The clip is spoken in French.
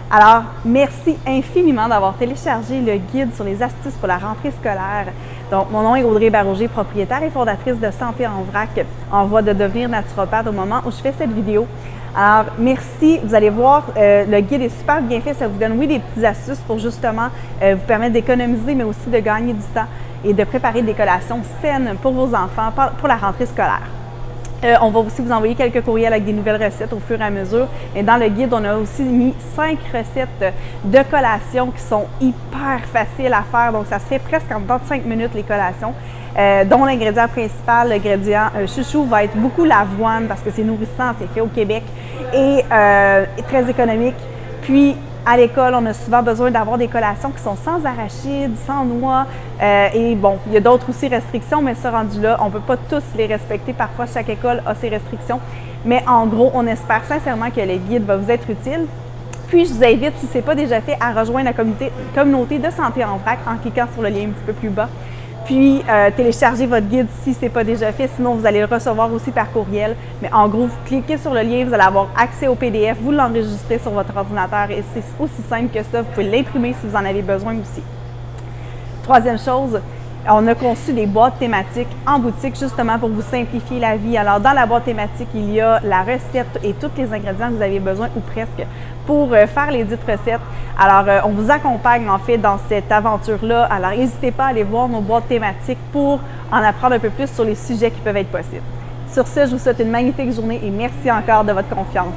Alors, merci infiniment d'avoir téléchargé le guide sur les astuces pour la rentrée scolaire. Donc, mon nom est Audrey Barauger, propriétaire et fondatrice de Santé en vrac, en voie de devenir naturopathe au moment où je fais cette vidéo. Alors, merci. Vous allez voir, le guide est super bien fait. Ça vous donne, oui, des petites astuces pour justement vous permettre d'économiser, mais aussi de gagner du temps et de préparer des collations saines pour vos enfants pour la rentrée scolaire. On va aussi vous envoyer quelques courriels avec des nouvelles recettes au fur et à mesure. Et dans le guide, on a aussi mis 5 recettes de collations qui sont hyper faciles à faire. Donc, ça se fait presque en dedans de 5 minutes, les collations. Dont l'ingrédient principal, l'ingrédient chouchou, va être beaucoup l'avoine parce que c'est nourrissant, c'est fait au Québec et très économique. Puis, à l'école, on a souvent besoin d'avoir des collations qui sont sans arachides, sans noix. Et bon, il y a d'autres aussi restrictions, mais ce rendu là, on ne peut pas tous les respecter. Parfois, chaque école a ses restrictions. Mais en gros, on espère sincèrement que le guide va vous être utile. Puis, je vous invite, si ce n'est pas déjà fait, à rejoindre la communauté de Santé en vrac en cliquant sur le lien un petit peu plus bas. Puis, téléchargez votre guide si ce n'est pas déjà fait. Sinon, vous allez le recevoir aussi par courriel. Mais en gros, vous cliquez sur le lien, vous allez avoir accès au PDF, vous l'enregistrez sur votre ordinateur et c'est aussi simple que ça. Vous pouvez l'imprimer si vous en avez besoin aussi. Troisième chose, on a conçu des boîtes thématiques en boutique justement pour vous simplifier la vie. Alors, dans la boîte thématique, il y a la recette et tous les ingrédients que vous avez besoin ou presque pour faire les dites recettes. Alors, on vous accompagne en fait dans cette aventure-là. Alors, n'hésitez pas à aller voir nos boîtes thématiques pour en apprendre un peu plus sur les sujets qui peuvent être possibles. Sur ce, je vous souhaite une magnifique journée et merci encore de votre confiance.